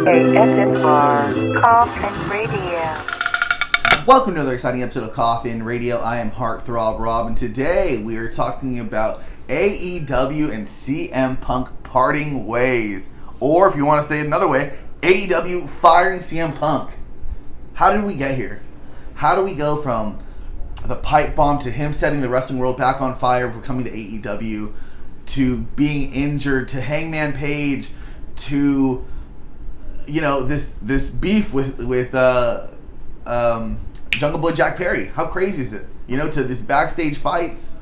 ASMR Coffin Radio. Welcome to another exciting episode of Coffin Radio. I am Heartthrob Rob, and today we are talking about AEW and CM Punk parting ways. Or if you want to say it another way, AEW firing CM Punk. How did we get here? How do we go from the pipe bomb to him setting the wrestling world back on fire for coming to AEW, to being injured, to Hangman Page, to this beef with Jungle Boy Jack Perry? How crazy is it? To this backstage fights.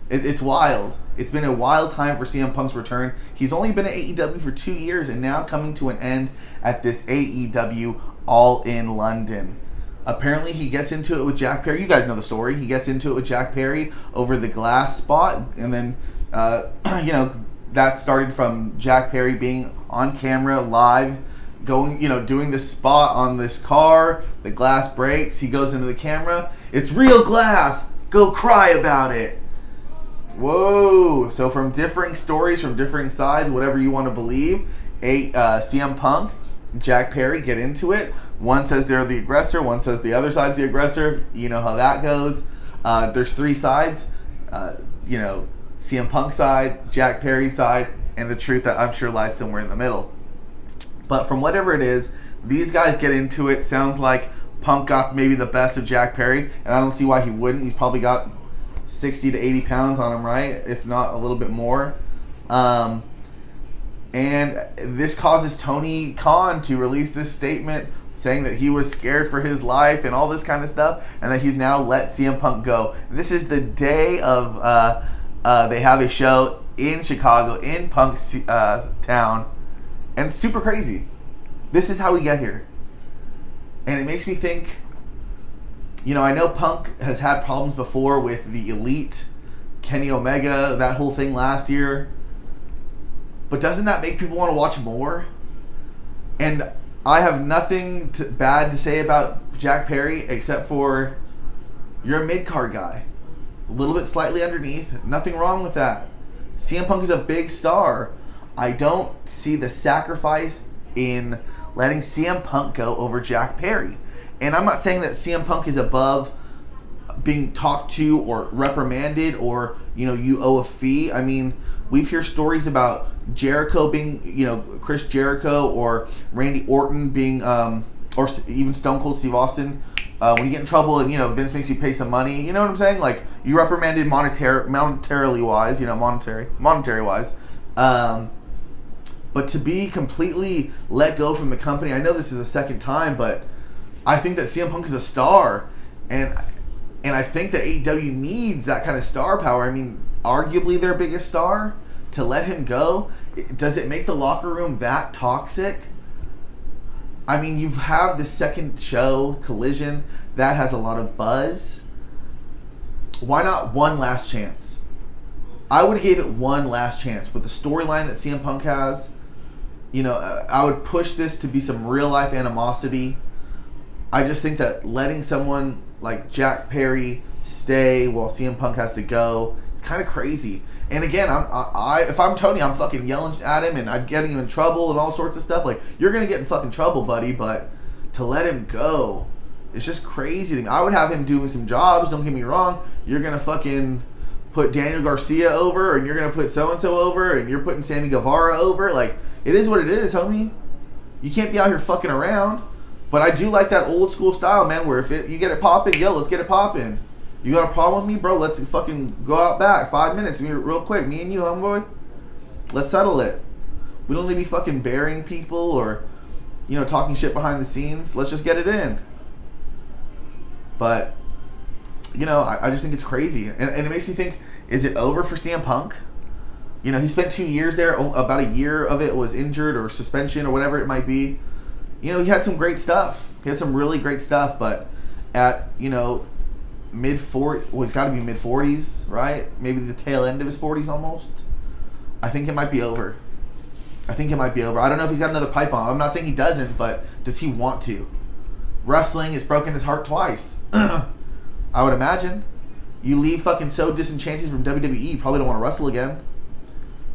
It's wild. It's been a wild time for CM Punk's return. He's only been at AEW for 2 years and now coming to an end at this AEW All in London. Apparently he gets into it with Jack Perry. You guys know the story. He gets into it with Jack Perry over the glass spot, and then that started from Jack Perry being on camera live, going, doing this spot on this car. The glass breaks. He goes into the camera. It's real glass. Go cry about it. Whoa. So from differing stories, from differing sides, whatever you want to believe, CM Punk, Jack Perry get into it. One says they're the aggressor. One says the other side's the aggressor. You know how that goes. There's three sides. CM Punk's side, Jack Perry's side, and the truth that I'm sure lies somewhere in the middle. But from whatever it is, these guys get into it. Sounds like Punk got maybe the best of Jack Perry, and I don't see why he wouldn't. He's probably got 60 to 80 pounds on him, right? If not a little bit more. And this causes Tony Khan to release this statement saying that he was scared for his life and all this kind of stuff, and that he's now let CM Punk go. This is the day of they have a show in Chicago, in Punk's town, and it's super crazy. This is how we get here. And it makes me think, I know Punk has had problems before with the Elite, Kenny Omega, that whole thing last year. But doesn't that make people want to watch more? And I have nothing bad to say about Jack Perry except for you're a mid-card guy. A little bit slightly underneath. Nothing wrong with that. CM Punk is a big star. I don't see the sacrifice in letting CM Punk go over Jack Perry. And I'm not saying that CM Punk is above being talked to or reprimanded or, you owe a fee. I mean, we've heard stories about Jericho being, Chris Jericho or Randy Orton being, or even Stone Cold Steve Austin, when you get in trouble and, Vince makes you pay some money, you know what I'm saying? Like, you reprimanded monetarily wise, monetary wise. But to be completely let go from the company, I know this is the second time, but I think that CM Punk is a star, and I think that AEW needs that kind of star power. I mean, arguably their biggest star. To let him go, does it make the locker room that toxic? I mean, you have the second show, Collision, that has a lot of buzz. Why not one last chance? I would have gave it one last chance with the storyline that CM Punk has. I would push this to be some real life animosity. I just think that letting someone like Jack Perry stay while CM Punk has to go is kind of crazy. And again, if I'm Tony, I'm fucking yelling at him and I'm getting him in trouble and all sorts of stuff. Like, you're going to get in fucking trouble, buddy, but to let him go, it's just crazy to me. I would have him doing some jobs, don't get me wrong. You're going to fucking put Daniel Garcia over, and you're going to put so-and-so over, and you're putting Sammy Guevara over. Like, it is what it is, homie. You can't be out here fucking around. But I do like that old school style, man, where if you get it popping, let's get it popping. You got a problem with me, bro? Let's fucking go out back. 5 minutes, real quick. Me and you, homeboy. Let's settle it. We don't need to be fucking burying people or, talking shit behind the scenes. Let's just get it in. But, I just think it's crazy. And it makes me think, is it over for CM Punk? He spent 2 years there. About a year of it was injured or suspension or whatever it might be. He had some great stuff. He had some really great stuff. But at, mid-40s, well, he's got to be mid-40s, right? Maybe the tail end of his 40s almost. I think it might be over. I don't know if he's got another pipe bomb. I'm not saying he doesn't, but does he want to? Wrestling has broken his heart twice. I would imagine. You leave fucking so disenchanted from WWE, you probably don't want to wrestle again.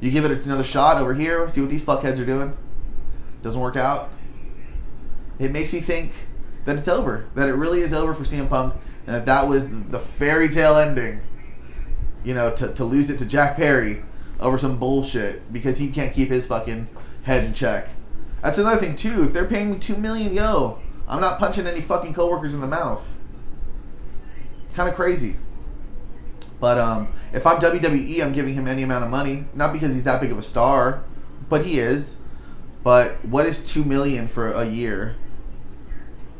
You give it another shot over here, see what these fuckheads are doing. Doesn't work out. it makes me think that it's over. That it really is over for CM Punk, and that was the fairy tale ending. You know, to lose it to Jack Perry over some bullshit because he can't keep his fucking head in check. That's another thing too. If they're paying me $2 million, yo, I'm not punching any fucking coworkers in the mouth. Kind of crazy. But if I'm WWE, I'm giving him any amount of money, not because he's that big of a star, but he is. But what is $2 million for a year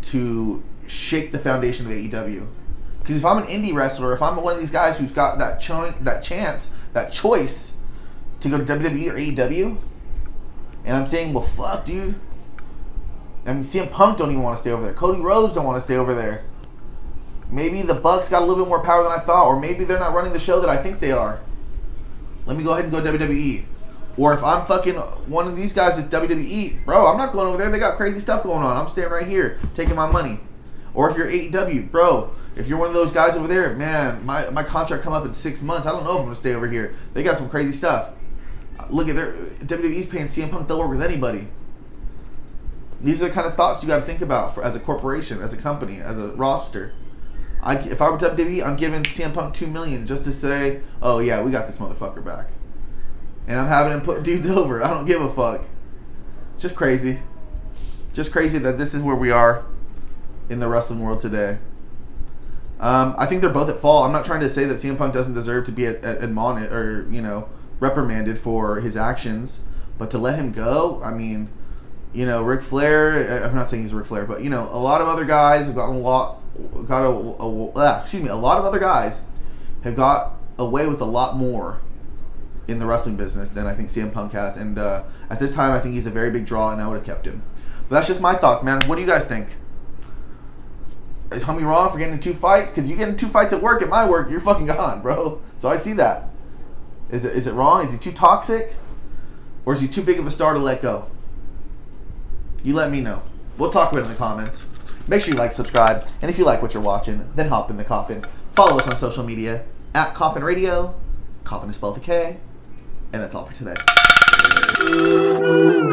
to shake the foundation of AEW? Because if I'm an indie wrestler, if I'm one of these guys who's got that chance, that choice to go to WWE or AEW, and I'm saying, well, fuck, dude. I mean, CM Punk don't even want to stay over there. Cody Rhodes don't want to stay over there. Maybe the Bucks got a little bit more power than I thought, or maybe they're not running the show that I think they are. Let me go ahead and go to WWE. Or if I'm fucking one of these guys at WWE, bro, I'm not going over there. They got crazy stuff going on. I'm staying right here, taking my money. Or if you're AEW, bro, if you're one of those guys over there, man, my contract come up in 6 months. I don't know if I'm going to stay over here. They got some crazy stuff. Look at their WWE's paying CM Punk. They'll work with anybody. These are the kind of thoughts you got to think about as a corporation, as a company, as a roster. If I were WWE, I'm giving CM Punk $2 million just to say, oh yeah, we got this motherfucker back. And I'm having him put dudes over. I don't give a fuck. It's just crazy. Just crazy that this is where we are in the wrestling world today. I think they're both at fault. I'm not trying to say that CM Punk doesn't deserve to be admonished or, reprimanded for his actions, but to let him go, I mean, Ric Flair. I'm not saying he's Ric Flair, but a lot of other guys have gotten a lot of other guys have got away with a lot more in the wrestling business than I think CM Punk has, and at this time, I think he's a very big draw, and I would have kept him. But that's just my thoughts, man. What do you guys think? Is homie wrong for getting in 2 fights? Because you get in 2 fights at work, at my work, you're fucking gone, bro. So I see that. Is it wrong? Is he too toxic? Or is he too big of a star to let go? You let me know. We'll talk about it in the comments. Make sure you like, subscribe, and if you like what you're watching, then hop in the coffin. Follow us on social media at Coffin Radio. Coffin is spelled with a K. And that's all for today.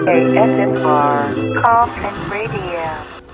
ASMR Coffin Radio.